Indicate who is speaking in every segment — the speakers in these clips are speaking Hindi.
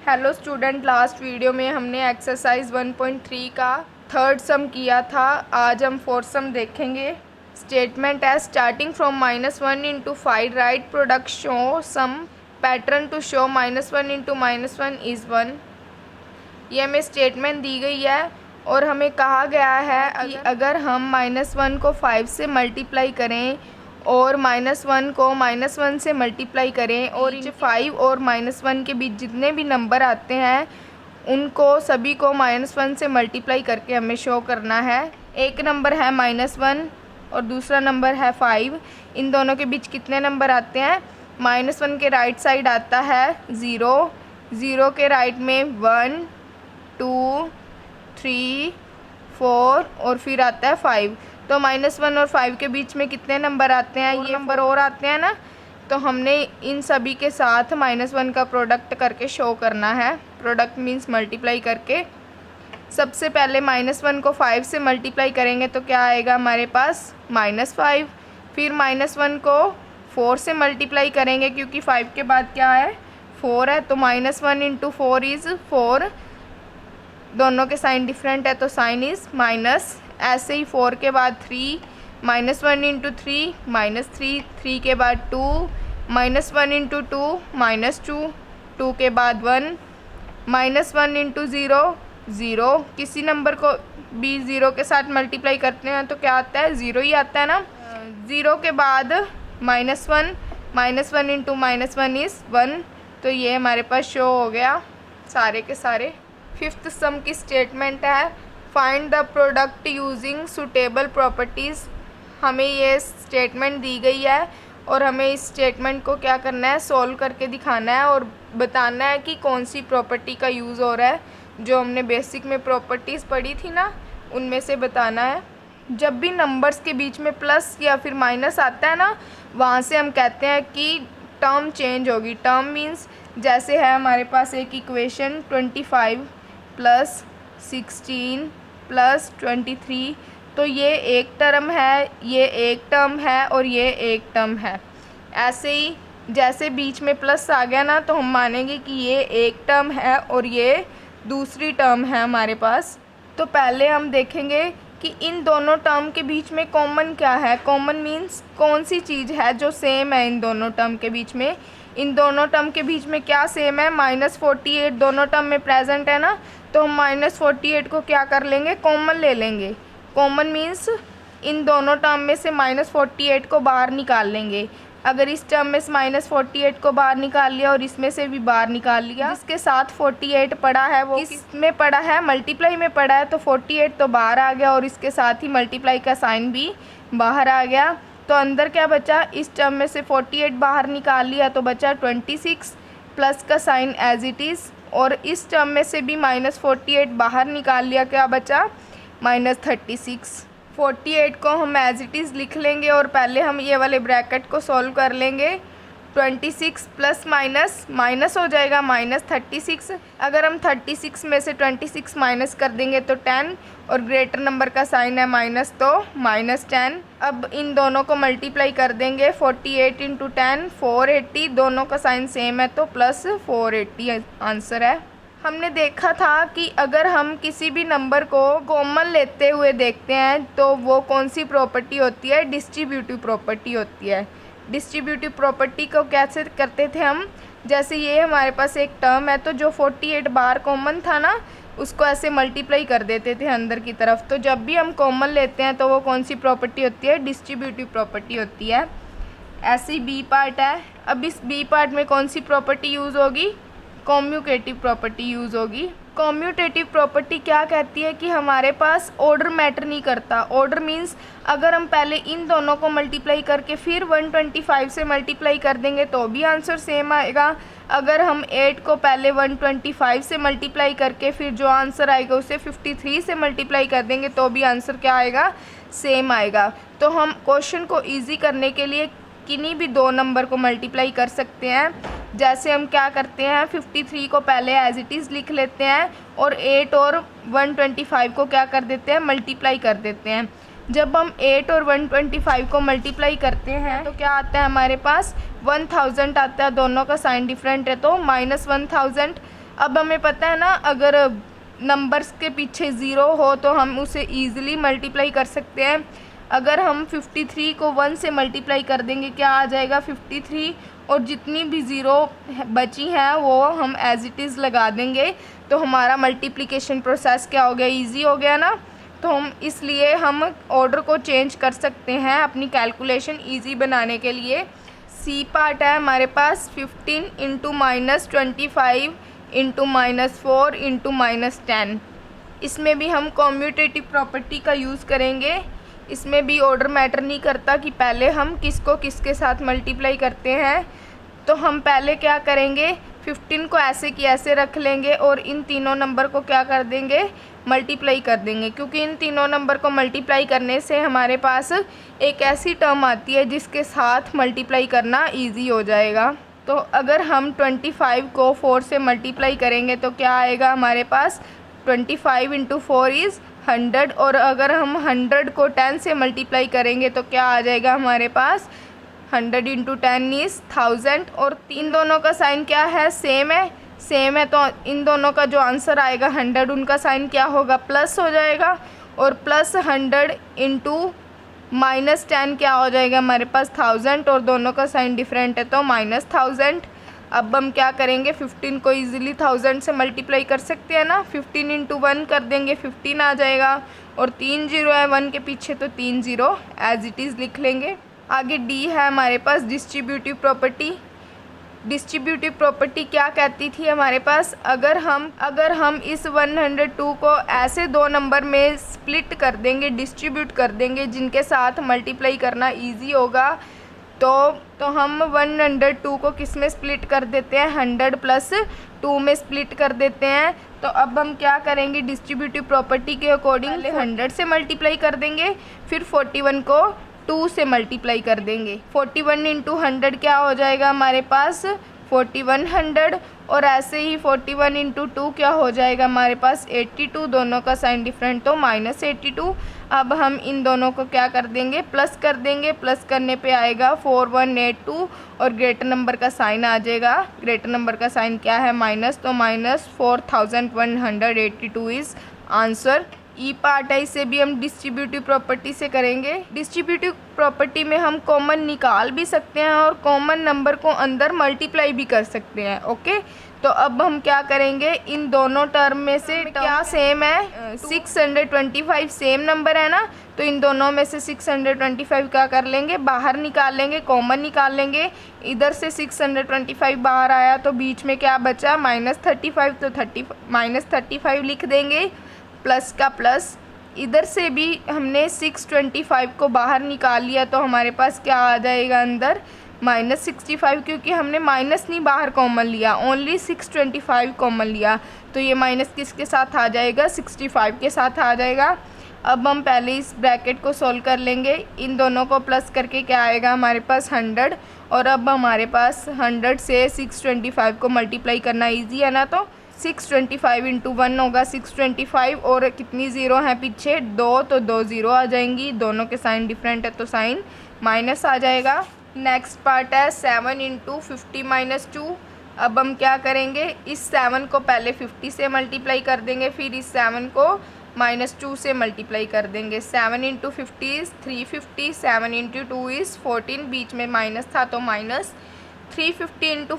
Speaker 1: हेलो स्टूडेंट, लास्ट वीडियो में हमने एक्सरसाइज 1.3 का थर्ड सम किया था। आज हम फोर्थ सम देखेंगे। स्टेटमेंट है starting from -1 into 5 right product show some pattern to show -1 into -1 is 1। ये हमें स्टेटमेंट दी गई है और हमें कहा गया है कि अगर हम -1 को 5 से मल्टीप्लाई करें और -1 को -1 से मल्टीप्लाई करें और इन 5 और -1 के बीच जितने भी नंबर आते हैं उनको सभी को -1 से मल्टीप्लाई करके हमें शो करना है। एक नंबर है -1 और दूसरा नंबर है 5। इन दोनों के बीच कितने नंबर आते हैं? -1 के राइट साइड आता है 0, 0 के राइट में 1, 2, 3, 4 और फिर आता है 5। तो -1 और 5 के बीच में कितने नंबर आते हैं? ये नंबर और आते हैं ना। तो हमने इन सभी के साथ -1 का प्रोडक्ट करके शो करना है। प्रोडक्ट मीन्स मल्टीप्लाई करके। सबसे पहले -1 को 5 से मल्टीप्लाई करेंगे तो क्या आएगा हमारे पास? -5। फिर -1 को 4 से मल्टीप्लाई करेंगे क्योंकि 5 के बाद क्या है? 4 है। तो -1 इंटू 4 इज़ 4। दोनों के साइन डिफरेंट है तो साइन इज़ माइनस। ऐसे ही 4 के बाद 3, -1 इंटू 3 -3, 3 के बाद 2, -1 इंटू 2 -2, 2 के बाद 1, -1 इंटू 0 0। किसी नंबर को भी 0 के साथ मल्टीप्लाई करते हैं तो क्या आता है? 0 ही आता है ना। 0 के बाद -1 इंटू -1 इज़ 1। तो ये हमारे पास शो हो गया सारे के सारे। फिफ्थ सम की स्टेटमेंट है find the product using suitable properties. हमें ये स्टेटमेंट दी गई है और हमें इस स्टेटमेंट को क्या करना है? सॉल्व करके दिखाना है और बताना है कि कौन सी प्रॉपर्टी का यूज़ हो रहा है। जो हमने बेसिक में प्रॉपर्टीज़ पढ़ी थी ना, उनमें से बताना है। जब भी नंबर्स के बीच में प्लस या फिर माइनस आता है ना, वहाँ से हम कहते हैं कि टर्म चेंज होगी। टर्म मीन्स जैसे है हमारे पास एक इक्वेशन 25 + 16 + 23। तो ये एक टर्म है, ये एक टर्म है और ये एक टर्म है। ऐसे ही जैसे बीच में प्लस आ गया ना तो हम मानेंगे कि ये एक टर्म है और ये दूसरी टर्म है हमारे पास। तो पहले हम देखेंगे कि इन दोनों टर्म के बीच में कॉमन क्या है। कॉमन मीन्स कौन सी चीज़ है जो सेम है इन दोनों टर्म के बीच में। इन दोनों टर्म के बीच में क्या सेम है? -48 दोनों टर्म में प्रेजेंट है ना। तो हम -48 को क्या कर लेंगे? कॉमन ले लेंगे। कॉमन मीन्स इन दोनों टर्म में से -48 को बाहर निकाल लेंगे। अगर इस टर्म में से -48 को बाहर निकाल लिया और इसमें से भी बाहर निकाल लिया, जिसके साथ 48 पड़ा है वो किस में पड़ा है? मल्टीप्लाई में पड़ा है। तो 48 तो बाहर आ गया और इसके साथ ही मल्टीप्लाई का साइन भी बाहर आ गया। तो अंदर क्या बचा? इस टर्म में से 48 बाहर निकाल लिया तो बचा 26 प्लस का साइन एज इट इज़। और इस टर्म में से भी -48 बाहर निकाल लिया, क्या बचा? -36। 48 को हम एज इट इज़ लिख लेंगे और पहले हम ये वाले ब्रैकेट को सॉल्व कर लेंगे। 26 प्लस माइनस माइनस हो जाएगा -36। अगर हम 36 में से 26 माइनस कर देंगे तो 10 और ग्रेटर नंबर का साइन है माइनस तो -10। अब इन दोनों को मल्टीप्लाई कर देंगे। 48 इंटू 10 480, दोनों का साइन सेम है तो +480 आंसर है। हमने देखा था कि अगर हम किसी भी नंबर को कॉमन लेते हुए देखते हैं तो वो कौन सी प्रॉपर्टी होती है? डिस्ट्रीब्यूटिव प्रॉपर्टी होती है। डिस्ट्रीब्यूटिव प्रॉपर्टी को कैसे करते थे हम? जैसे ये हमारे पास एक टर्म है तो जो 48 बार कॉमन था ना, उसको ऐसे मल्टीप्लाई कर देते थे अंदर की तरफ। तो जब भी हम कॉमन लेते हैं तो वो कौन सी प्रॉपर्टी होती है? डिस्ट्रीब्यूटिव प्रॉपर्टी होती है। ऐसे ही बी पार्ट है। अब इस बी पार्ट में कौन सी प्रॉपर्टी यूज़ होगी? कॉम्यूटेटिव प्रॉपर्टी यूज़ होगी। कॉम्यूटेटिव प्रॉपर्टी क्या कहती है कि हमारे पास ऑर्डर मैटर नहीं करता। ऑर्डर मीन्स अगर हम पहले इन दोनों को मल्टीप्लाई करके फिर 125 से मल्टीप्लाई कर देंगे तो भी आंसर सेम आएगा। अगर हम 8 को पहले 125 से मल्टीप्लाई करके फिर जो आंसर आएगा उसे 53 से मल्टीप्लाई कर देंगे तो भी आंसर क्या आएगा? सेम आएगा। तो हम क्वेश्चन को ईजी करने के लिए किन्हीं भी दो नंबर को मल्टीप्लाई कर सकते हैं। जैसे हम क्या करते हैं, 53 को पहले एज इट इज़ लिख लेते हैं और 8 और 125 को क्या कर देते हैं? मल्टीप्लाई कर देते हैं। जब हम 8 और 125 को मल्टीप्लाई करते हैं तो क्या आता है हमारे पास? 1000 आता है। दोनों का साइन डिफरेंट है तो -1000 अब हमें पता है ना, अगर नंबर्स के पीछे ज़ीरो हो तो हम उसे ईज़िली मल्टीप्लाई कर सकते हैं। अगर हम 53 को 1 से मल्टीप्लाई कर देंगे क्या आ जाएगा 53, और जितनी भी ज़ीरो बची हैं वो हम एज इट इज़ लगा देंगे, तो हमारा मल्टीप्लिकेशन प्रोसेस क्या हो गया, ईजी हो गया ना। तो हम इसलिए हम ऑर्डर को चेंज कर सकते हैं अपनी कैलकुलेशन ईजी बनाने के लिए। सी पार्ट है हमारे पास 15 इंटू -25 इंटू -4 इंटू -10। इसमें भी हम कॉम्यूटेटिव प्रॉपर्टी का यूज़ करेंगे। इसमें भी ऑर्डर मैटर नहीं करता कि पहले हम किसको किसके साथ मल्टीप्लाई करते हैं। तो हम पहले क्या करेंगे, 15 को ऐसे की ऐसे रख लेंगे और इन तीनों नंबर को क्या कर देंगे, मल्टीप्लाई कर देंगे, क्योंकि इन तीनों नंबर को मल्टीप्लाई करने से हमारे पास एक ऐसी टर्म आती है जिसके साथ मल्टीप्लाई करना इजी हो जाएगा। तो अगर हम 25 को 4 से मल्टीप्लाई करेंगे तो क्या आएगा हमारे पास, 25 इंटू 4 इज़ 100, और अगर हम 100 को 10 से मल्टीप्लाई करेंगे तो क्या आ जाएगा हमारे पास, 100 इंटू 10 इज़ 1000। और इन दोनों का साइन क्या है, सेम है, तो इन दोनों का जो आंसर आएगा 100, उनका साइन क्या होगा, प्लस हो जाएगा। और प्लस 100 इंटू -10 क्या हो जाएगा हमारे पास 1000, और दोनों का साइन डिफरेंट है तो -1000। अब हम क्या करेंगे, 15 को इजीली 1000 से मल्टीप्लाई कर सकते हैं ना, 15 इंटू 1 कर देंगे 15 आ जाएगा, और 3 जीरो है 1 के पीछे तो 3 जीरो एज इट इज़ लिख लेंगे। आगे डी है हमारे पास डिस्ट्रीब्यूटिव प्रॉपर्टी। डिस्ट्रीब्यूटिव प्रॉपर्टी क्या कहती थी हमारे पास, अगर हम इस 102 को ऐसे दो नंबर में स्प्लिट कर देंगे, डिस्ट्रीब्यूट कर देंगे जिनके साथ मल्टीप्लाई करना इजी होगा, तो हम 102 को किस में स्प्लिट कर देते हैं, 100 प्लस 2 में स्प्लिट कर देते हैं। तो अब हम क्या करेंगे, डिस्ट्रीब्यूटिव प्रॉपर्टी के अकॉर्डिंग 100 से मल्टीप्लाई कर देंगे, फिर 41 को 2 से मल्टीप्लाई कर देंगे। 41 इंटू 100 क्या हो जाएगा हमारे पास, 4100, और ऐसे ही 41 इंटू 2 क्या हो जाएगा हमारे पास 82, दोनों का साइन डिफरेंट तो -82। अब हम इन दोनों को क्या कर देंगे, प्लस कर देंगे, प्लस करने पे आएगा 4182, और ग्रेटर नंबर का साइन आ जाएगा, ग्रेटर नंबर का साइन क्या है माइनस, तो -4182 इज़ आंसर। ई पार्ट है, इसे भी हम डिस्ट्रीब्यूटिव प्रॉपर्टी से करेंगे। डिस्ट्रीब्यूटिव प्रॉपर्टी में हम कॉमन निकाल भी सकते हैं और कॉमन नंबर को अंदर मल्टीप्लाई भी कर सकते हैं। ओके, तो अब हम क्या करेंगे, इन दोनों टर्म में से क्या सेम है, 625 सेम नंबर है ना, तो इन दोनों में से 625 क्या कर लेंगे, बाहर निकाल लेंगे, कॉमन निकाल लेंगे। इधर से 625 बाहर आया तो बीच में क्या बचा, -35, तो -35 लिख देंगे, प्लस का प्लस। इधर से भी हमने 625 को बाहर निकाल लिया तो हमारे पास क्या आ जाएगा अंदर, -65, क्योंकि हमने माइनस नहीं बाहर कॉमन लिया, ओनली 625 कॉमन लिया, तो ये माइनस किसके साथ आ जाएगा, 65 के साथ आ जाएगा। अब हम पहले इस ब्रैकेट को सॉल्व कर लेंगे, इन दोनों को प्लस करके क्या आएगा हमारे पास 100, और अब हमारे पास 100 से 625 को मल्टीप्लाई करना ईजी है ना, तो 625 इंटू 1 होगा 625, और कितनी ज़ीरो हैं पीछे, 2, तो 2 ज़ीरो आ जाएंगी, दोनों के साइन डिफरेंट है तो साइन माइनस आ जाएगा। नेक्स्ट पार्ट है 7 इंटू 50 - 2। अब हम क्या करेंगे, इस 7 को पहले 50 से मल्टीप्लाई कर देंगे, फिर इस 7 को -2 से मल्टीप्लाई कर देंगे। 7 इंटू 50 इज़ 350, 7 इंटू 2 इज़ 14, बीच में माइनस था तो माइनस। 350 इंटू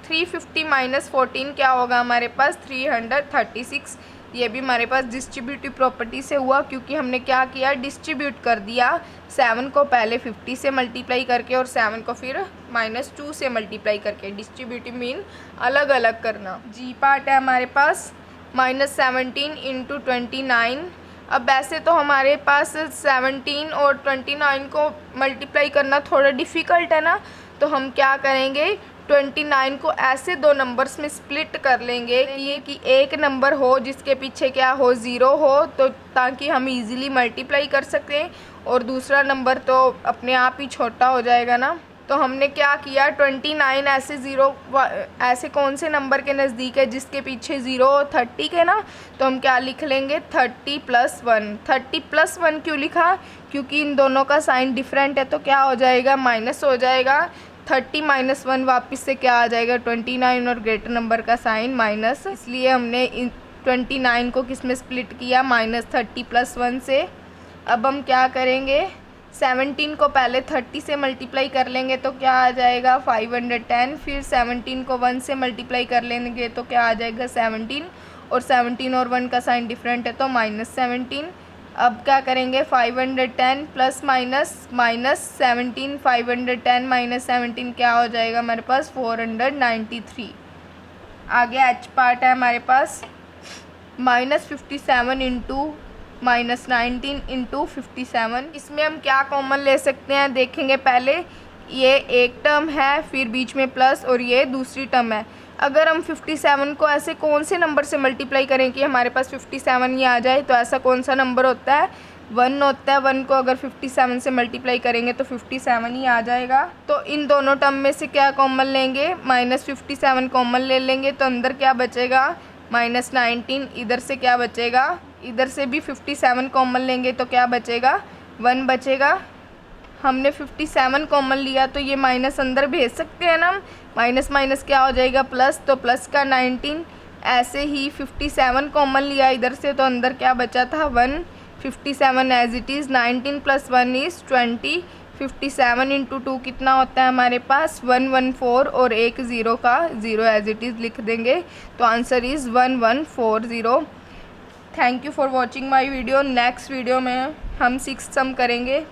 Speaker 1: 350 - 14 क्या होगा हमारे पास, 336। ये भी हमारे पास डिस्ट्रीब्यूटिव प्रॉपर्टी से हुआ, क्योंकि हमने क्या किया, डिस्ट्रीब्यूट कर दिया, 7 को पहले 50 से मल्टीप्लाई करके और 7 को फिर -2 से मल्टीप्लाई करके। डिस्ट्रीब्यूटिव मीन अलग अलग करना। जी पार्ट है हमारे पास -17 इंटू 29। अब ऐसे तो हमारे पास 17 और 29 को मल्टीप्लाई करना थोड़ा डिफ़िकल्ट है ना, तो हम क्या करेंगे, 29 को ऐसे दो नंबर्स में स्प्लिट कर लेंगे कि एक नंबर हो जिसके पीछे क्या हो, 0 हो, तो ताकि हम इजीली मल्टीप्लाई कर सकें, और दूसरा नंबर तो अपने आप ही छोटा हो जाएगा ना। तो हमने क्या किया, 29 ऐसे कौन से नंबर के नज़दीक है जिसके पीछे 0 हो, 30 के ना, तो हम क्या लिख लेंगे, 30 + 1। 30 + 1 क्यों लिखा, क्योंकि इन दोनों का साइन डिफरेंट है तो क्या हो जाएगा, माइनस हो जाएगा। 30 माइनस 1 वापस से क्या आ जाएगा 29 और ग्रेटर नंबर का साइन माइनस, इसलिए हमने 29 को किस में स्प्लिट किया -30 + 1 से। अब हम क्या करेंगे 17 को पहले 30 से मल्टीप्लाई कर लेंगे तो क्या आ जाएगा 510, फिर 17 को 1 से मल्टीप्लाई कर लेंगे तो क्या आ जाएगा 17, और 17 और 1 का साइन डिफरेंट है तो -17। अब क्या करेंगे 510 प्लस माइनस 17, 510 - 17 क्या हो जाएगा हमारे पास 493। आगे एच पार्ट है हमारे पास -57 इंटू -19 इंटू 57। इसमें हम क्या कॉमन ले सकते हैं देखेंगे। पहले ये एक टर्म है, फिर बीच में प्लस, और ये दूसरी टर्म है। अगर हम 57 को ऐसे कौन से नंबर से मल्टीप्लाई करें कि हमारे पास 57 ही आ जाए, तो ऐसा कौन सा नंबर होता है 1 होता है। 1 को अगर 57 से मल्टीप्लाई करेंगे तो 57 ही आ जाएगा। तो इन दोनों टर्म में से क्या कॉमन लेंगे -57 कॉमन ले लेंगे, तो अंदर क्या बचेगा -19। इधर से क्या बचेगा, इधर से भी 57 कॉमन लेंगे तो क्या बचेगा 1 बचेगा। हमने 57 कॉमन लिया तो ये माइनस अंदर भेज सकते हैं ना, माइनस माइनस क्या हो जाएगा प्लस, तो प्लस का 19। ऐसे ही 57 कॉमन लिया इधर से तो अंदर क्या बचा था 1। 57 एज इट इज़, 19 + 1 = 20। 57 × 2 कितना होता है हमारे पास 114, और एक 0 का 0 एज इट इज़ लिख देंगे, तो answer is 1140। Thank you for watching my video. Next video में हम 6th सम करेंगे।